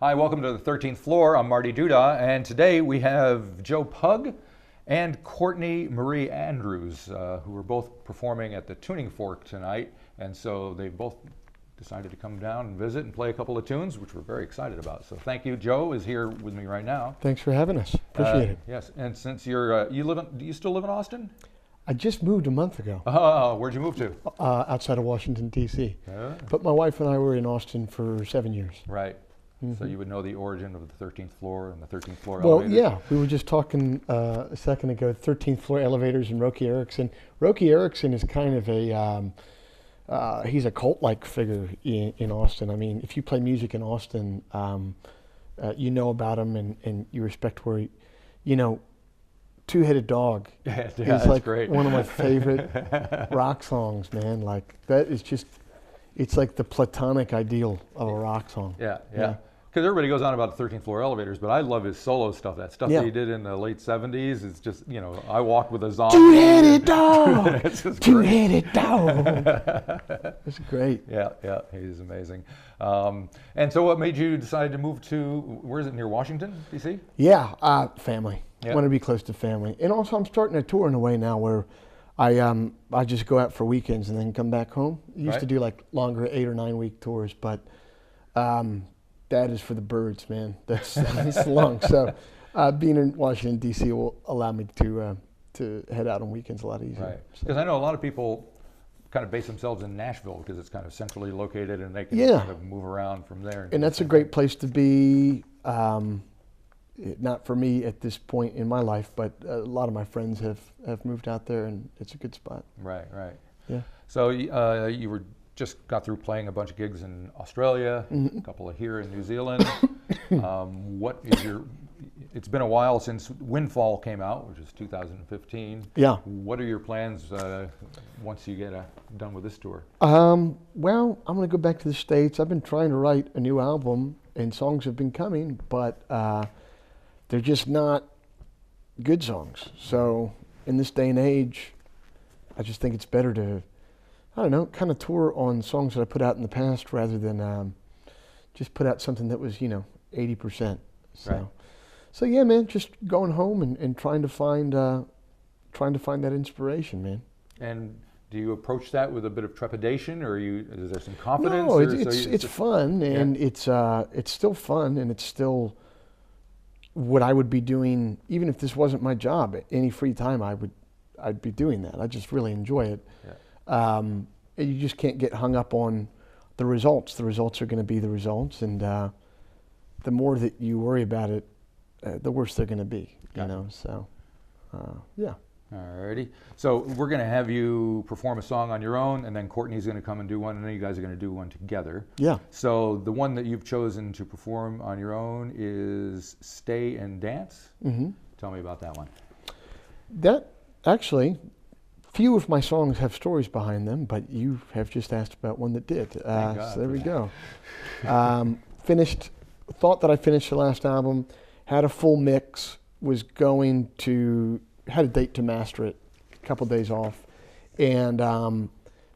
Hi, welcome to the 13th floor. I'm Marty Duda, and today we have Joe Pug and Courtney Marie Andrews, who are both performing at the Tuning Fork tonight. And so they both decided to come down and visit and play a couple of tunes, which we're very excited about. So thank you. Joe is here with me right now. Thanks for having us. Appreciate it. Yes, and since you're, do you still live in Austin? I just moved a month ago. Oh, where'd you move to? Outside of Washington, D.C. Yeah. But my wife and I were in Austin for 7 years. Right. Mm-hmm. So you would know the origin of the 13th floor and the 13th floor Well, elevators? yeah, we were just talking a second ago, 13th floor elevators and Roky Erickson. Roky Erickson is kind of he's a cult-like figure in Austin. I mean, if you play music in Austin, you know about him and you respect where Two-Headed Dog is like great. One of my favorite rock songs, man. Like that is just, it's like the platonic ideal of a rock song. Yeah. Because everybody goes on about the 13th floor elevators, but I love his solo stuff. That stuff that he did in the late 70s is just, I walked with a zombie. Two-headed dog! It's just Two-headed dog! It's great. Yeah, he's amazing. And so what made you decide to move to, where is it, near Washington, D.C.? Yeah, family. Yeah. I want to be close to family. And also I'm starting a tour in a way now where I just go out for weekends and then come back home. I used to do like longer 8 or 9 week tours, but that is for the birds, man. That's long. So being in Washington, D.C. will allow me to head out on weekends a lot easier. Right. Because I know a lot of people kind of base themselves in Nashville because it's kind of centrally located and they can kind of move around from there. And that's a great place to be. Not for me at this point in my life, but a lot of my friends have moved out there, and it's a good spot. Right. Yeah. So you were just got through playing a bunch of gigs in Australia, a couple of here in New Zealand. What is your? It's been a while since Windfall came out, which is 2015. Yeah. What are your plans once you get done with this tour? Well, I'm going to go back to the States. I've been trying to write a new album, and songs have been coming, but they're just not good songs. So in this day and age, I just think it's better to, I don't know, kind of tour on songs that I put out in the past rather than just put out something that was, 80%. So yeah, man, just going home and trying to find that inspiration, man. And do you approach that with a bit of trepidation, or is there some confidence? No, it's fun, and it's still fun, and it's still what I would be doing, even if this wasn't my job. Any free time, I'd be doing that. I just really enjoy it. Yeah. You just can't get hung up on the results. The results are going to be the results, and the more that you worry about it, the worse they're going to be. So yeah. Alrighty. So we're going to have you perform a song on your own, and then Courtney's going to come and do one, and then you guys are going to do one together. Yeah. So the one that you've chosen to perform on your own is Stay and Dance. Mm-hmm. Tell me about that one. That actually, few of my songs have stories behind them, but you have just asked about one that did. So there we go. Thought that I finished the last album, had a full mix, had a date to master it, a couple days off, and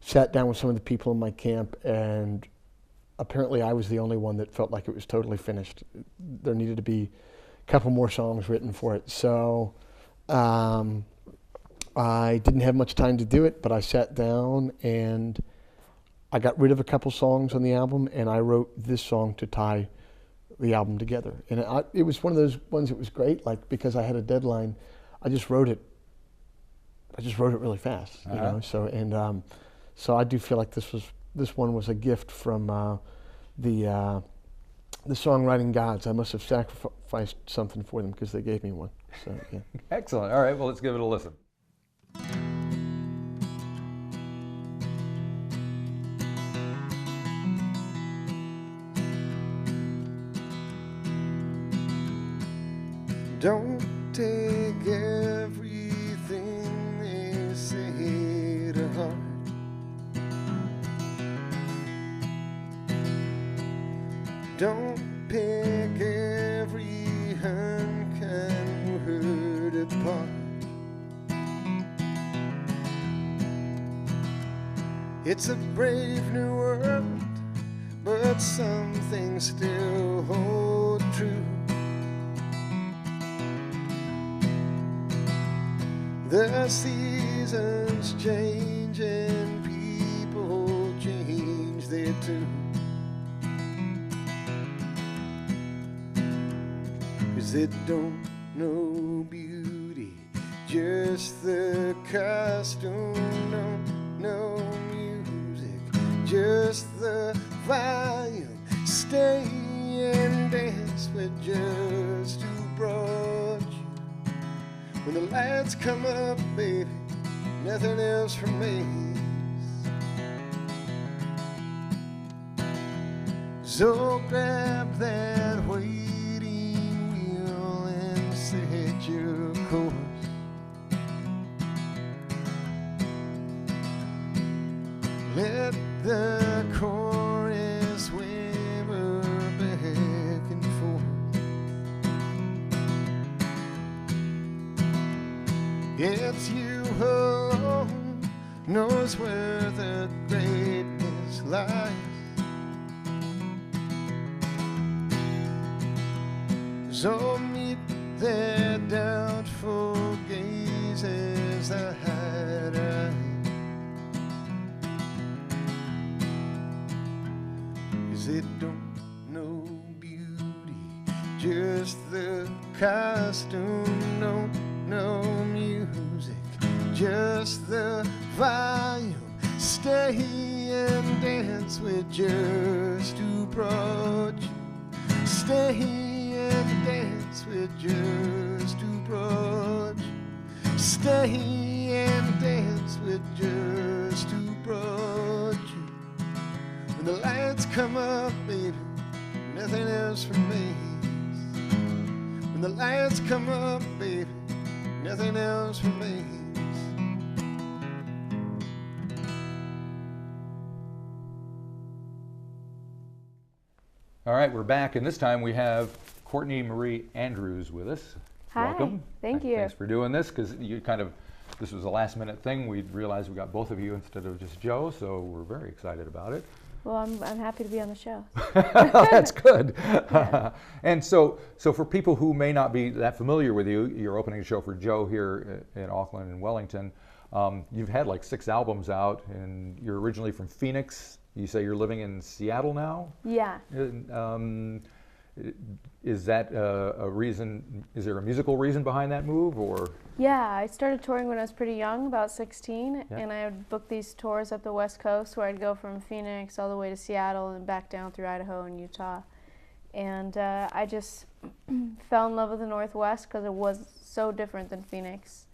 sat down with some of the people in my camp, and apparently I was the only one that felt like it was totally finished. There needed to be a couple more songs written for it. So I didn't have much time to do it, but I sat down and I got rid of a couple songs on the album, and I wrote this song to tie the album together. And it was one of those ones that was great, like, because I had a deadline. I just wrote it really fast, So I do feel like this one was a gift from the songwriting gods. I must have sacrificed something for them because they gave me one. So yeah. Excellent. All right. Well, let's give it a listen. Don't take everything they say to heart. Don't pick every unkind word apart. It's a brave new world, but some things still hold true. The seasons change and people change their tune. 'Cause they don't know beauty, just the costume. Don't know music, just the volume. Stay and dance with just who brought you. When the lights come up, baby, nothing else remains. So grab that waiting wheel and set your course. Let the chorus waver back and forth. It's you alone knows where the greatness lies. So meet their doubtful gazes eye to eye. 'Cause they don't know beauty, just the costume. Don't know music, just the volume. Stay and dance with just who brought you. Stay and dance with just who brought you. Stay and dance with just who brought you. When the lights come up, baby, nothing else remains. When the lights come up, baby, nothing else remains. All right, we're back, and this time we have Courtney Marie Andrews with us. Hi, Welcome. thank you. Thanks for doing this, because this was a last-minute thing. We realized we got both of you instead of just Joe, so we're very excited about it. Well, I'm happy to be on the show. That's good. Yeah. And so for people who may not be that familiar with you, you're opening a show for Joe here in Auckland and Wellington. You've had like 6 albums out, and you're originally from Phoenix. You say you're living in Seattle now? Yeah. Is that a reason? Is there a musical reason behind that move, or? Yeah, I started touring when I was pretty young, about 16, Yeah. and I would book these tours up the West Coast where I'd go from Phoenix all the way to Seattle and back down through Idaho and Utah. And I just fell in love with the Northwest because it was so different than Phoenix.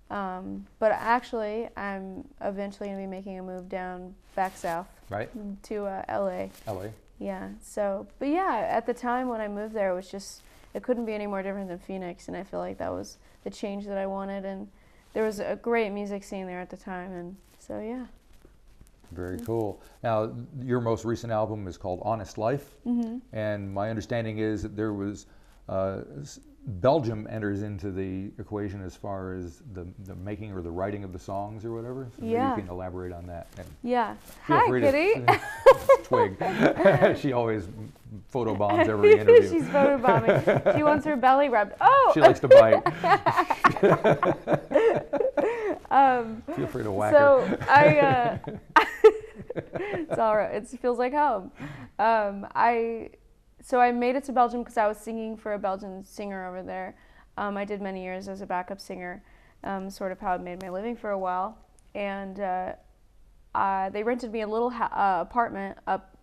But actually, I'm eventually going to be making a move down back south, Right. to LA. LA. Yeah, but yeah, at the time when I moved there, it couldn't be any more different than Phoenix, and I feel like that was the change that I wanted, and there was a great music scene there at the time, and so yeah. Very cool. Now, your most recent album is called Honest Life, and my understanding is that there was Belgium enters into the equation as far as the making or the writing of the songs or whatever. So maybe Yeah. you can elaborate on that. And Yeah. feel Hi, free Kitty. to twig. She always photobombs every interview. She's photobombing. She wants her belly rubbed. Oh! She likes to bite. Feel free to whack So her. it's all right. It feels like home. So I made it to Belgium because I was singing for a Belgian singer over there. I did many years as a backup singer, sort of how I made my living for a while. And they rented me a little apartment up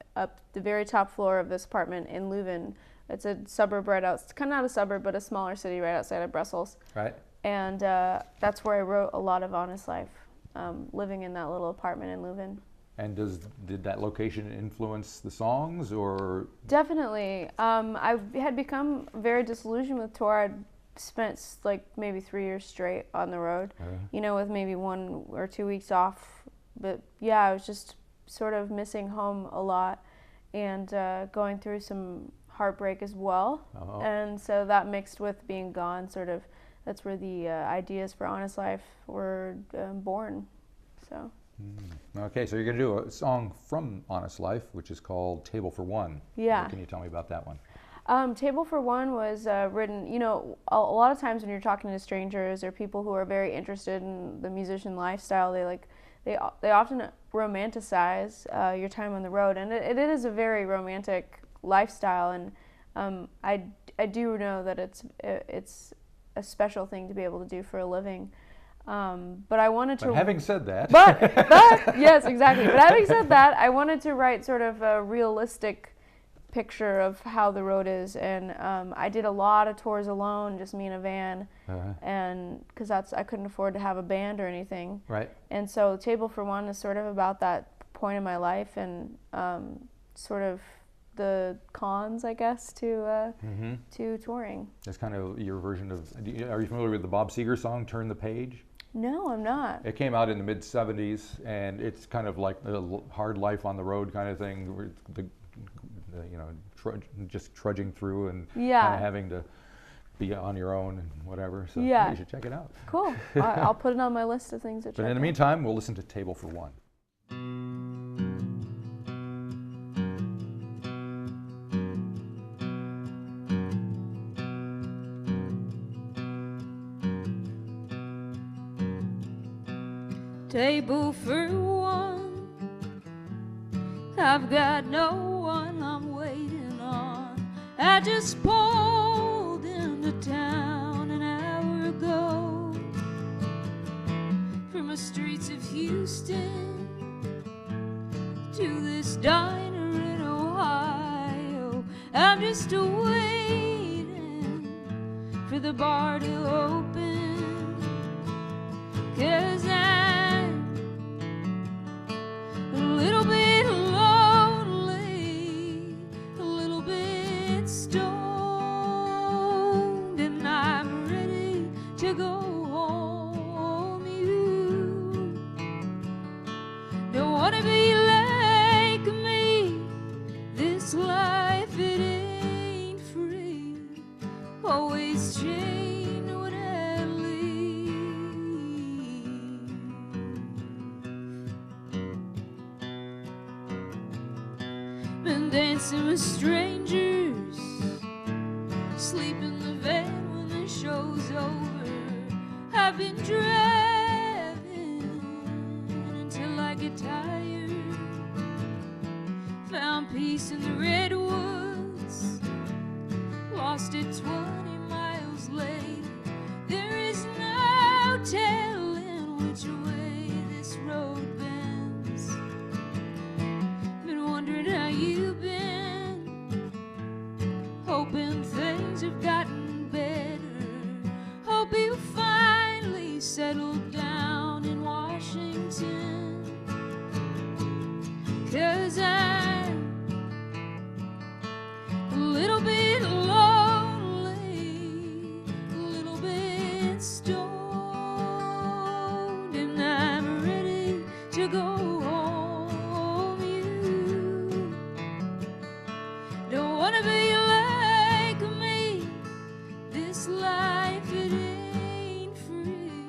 the very top floor of this apartment in Leuven. It's a suburb kind of not a suburb, but a smaller city right outside of Brussels. Right. And that's where I wrote a lot of Honest Life, living in that little apartment in Leuven. And did that location influence the songs, or? Definitely. I had become very disillusioned with tour. I'd spent like maybe 3 years straight on the road, with maybe 1 or 2 weeks off. But yeah, I was just sort of missing home a lot and going through some heartbreak as well. Oh. And so that mixed with being gone, that's where the ideas for Honest Life were born. So. Okay, so you're going to do a song from Honest Life, which is called Table for One. Yeah. What can you tell me about that one? Table for One was written, a lot of times when you're talking to strangers or people who are very interested in the musician lifestyle, they often romanticize your time on the road, and it is a very romantic lifestyle, and I do know that it's a special thing to be able to do for a living. But I wanted to. But having said that. But yes, exactly. But having said that, I wanted to write sort of a realistic picture of how the road is, and I did a lot of tours alone, just me in a van, and because I couldn't afford to have a band or anything. Right. And so Table for One is sort of about that point in my life, and sort of the cons, I guess, to touring. That's kind of your version of. Are you familiar with the Bob Seger song "Turn the Page"? No, I'm not. It came out in the mid '70s, and it's kind of like a hard life on the road kind of thing. Where just trudging through and kind of having to be on your own and whatever. So you should check it out. Cool. I'll put it on my list of things to check out. But in the meantime, we'll listen to Table for One. Table for one, I've got no one I'm waiting on. I just pulled into town an hour ago from the streets of Houston to this diner in Ohio. I'm just waiting for the bar to open, 'cause I'm a little bit lonely, a little bit stoned, and I'm ready to go home. You don't want to be like me. This life, it ain't free. Always chained when I leave. Been dancing with strangers, sleep in the van when the show's over. I've been driving until I get tired. Found peace in the redwoods, lost it 20 miles later. There is no telling which way this road bends. Been wondering how you've been, hoping things have gotten better. Hope you finally settled down in Washington, 'cause I'm a little bit lonely, a little bit stoned, and I'm ready to go home. You don't want to be like me. This life, it ain't free.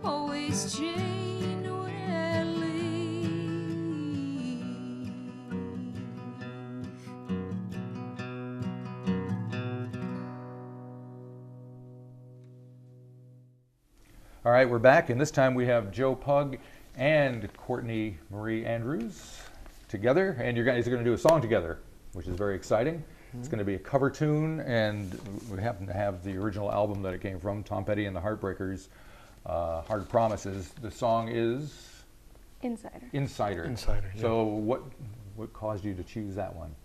Always chained when I leave. All right, we're back, and this time we have Joe Pug and Courtney Marie Andrews together, and you guys are going to do a song together, which is very exciting. It's going to be a cover tune, and we happen to have the original album that it came from, Tom Petty and the Heartbreakers, Hard Promises. The song is Insider. Insider. Insider, yeah. So what caused you to choose that one?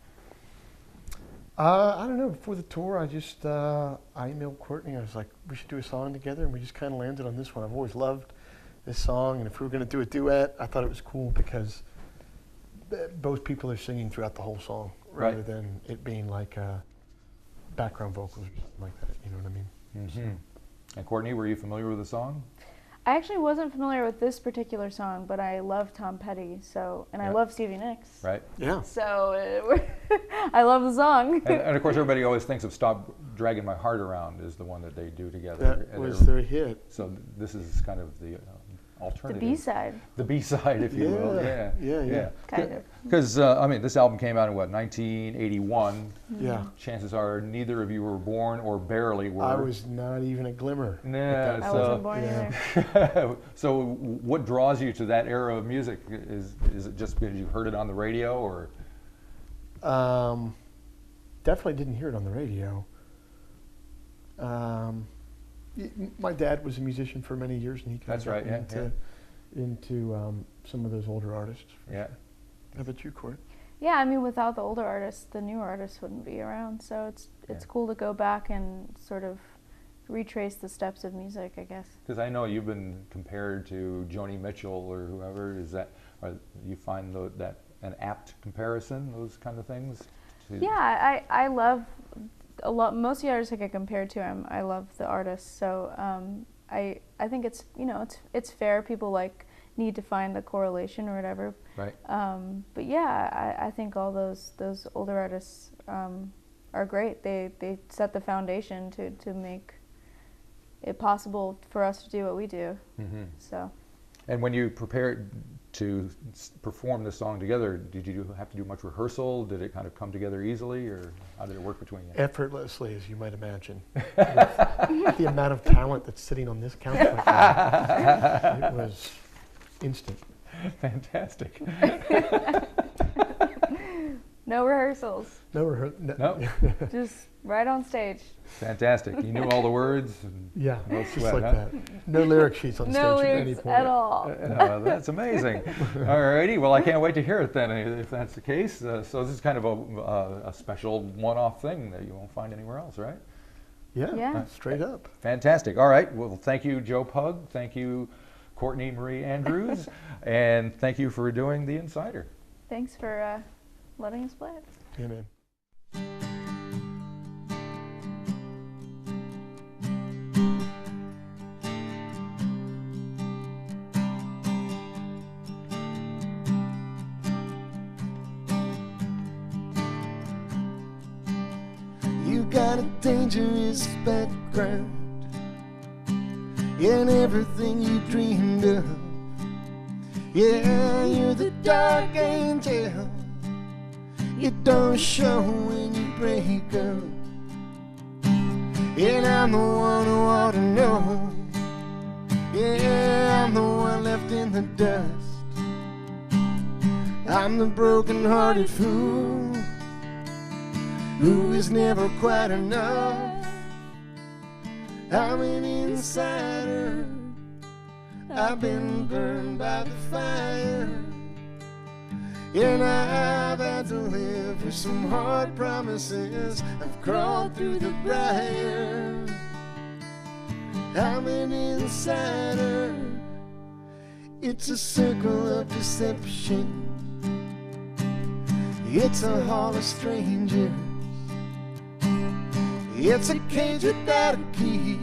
I don't know. Before the tour, I emailed Courtney. I was like, we should do a song together, and we just kind of landed on this one. I've always loved this song, and if we were going to do a duet, I thought it was cool because both people are singing throughout the whole song, rather than it being like background vocals or something like that. You know what I mean? Mm-hmm. And Courtney, were you familiar with the song? I actually wasn't familiar with this particular song, but I love Tom Petty, and I love Stevie Nicks. Right. Yeah. So I love the song. And of course, everybody always thinks of "Stop Dragging My Heart Around" is the one that they do together. That was their hit. So this is kind of the The alternative. B-side, The B-side, if you will. Yeah, Yeah, yeah. kind of. Because I mean, this album came out in what, 1981. Yeah. Chances are neither of you were born or barely were. I was not even a glimmer. Yeah, I wasn't born yeah. either. So what draws you to that era of music? Is it just because you heard it on the radio, or? Definitely didn't hear it on the radio. My dad was a musician for many years, and he kind That's of got right, me yeah, into some of those older artists. Yeah. How about you, Court? Yeah, I mean, without the older artists, the newer artists wouldn't be around. So it's Yeah. cool to go back and sort of retrace the steps of music, I guess. Because I know you've been compared to Joni Mitchell or whoever. Is that, or you find that an apt comparison? Those kind of things. Yeah, I love a lot. Most of the artists I get compared to, I love the artists. So I think it's it's fair. People need to find the correlation or whatever. Right. But yeah, I think all those older artists are great. They set the foundation to make it possible for us to do what we do. Mm-hmm. So. And when you prepared to perform this song together, did you have to do much rehearsal? Did it kind of come together easily, or how did it work between you? Effortlessly, as you might imagine. With the amount of talent that's sitting on this couch right now, it was instant. Fantastic. No rehearsals. No. Just right on stage. Fantastic. You knew all the words. And Yeah, no just sweat, like huh? that. No lyric sheets on No stage at any lyrics point. at all. That's amazing. All righty. Well, I can't wait to hear it then, if that's the case. So this is kind of a special one-off thing that you won't find anywhere else, right? Yeah, straight up. Fantastic. All right. Well, thank you, Joe Pug. Thank you, Courtney Marie Andrews. And thank you for doing The Insider. Thanks for letting us play it. Yeah, man. You got a dangerous background in everything you dreamed of. Yeah, you're the dark angel. You don't show when you break up. And I'm the one who ought to know. Yeah, I'm the one left in the dust. I'm the broken-hearted fool who is never quite enough. I'm an insider. I've been burned by the fire. And I've had to live with some hard promises. I've crawled through the briar. I'm an insider. It's a circle of deception. It's a hall of strangers. It's a cage without a key.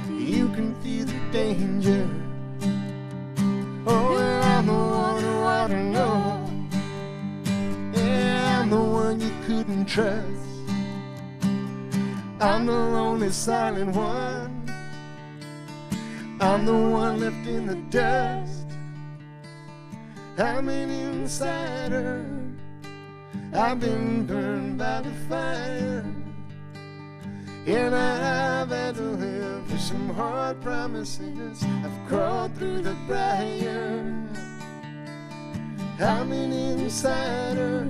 You can feel the danger. Oh, well, I'm the one who ought to know. Yeah, I'm the one you couldn't trust. I'm the lonely silent one. I'm the one left in the dust. I'm an insider. I've been burned by the fire. And I've had to live with some hard promises. I've crawled through the briar. I'm an insider.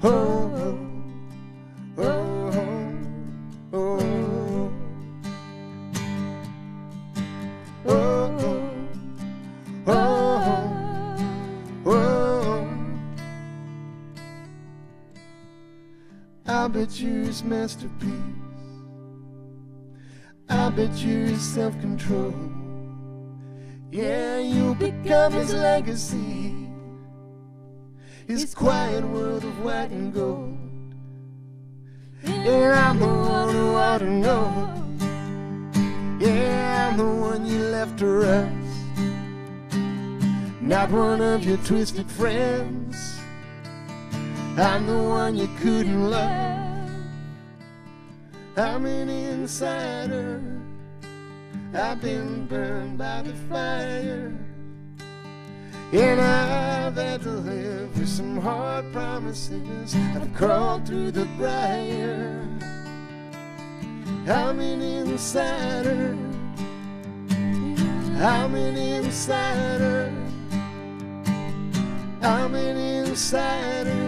Oh, oh, oh, oh, oh, oh, oh, oh, oh. I bet you're his masterpiece. I bet you're his self-control. Yeah, you'll become his legacy, his quiet world of white and gold. And I'm the one who ought to know. Yeah, I'm the one you left to rust, not one of your twisted friends. I'm the one you couldn't love. I'm an insider. I've been burned by the fire, and I've had to live with some hard promises. I've crawled through the briar. I'm an insider. I'm an insider. I'm an insider.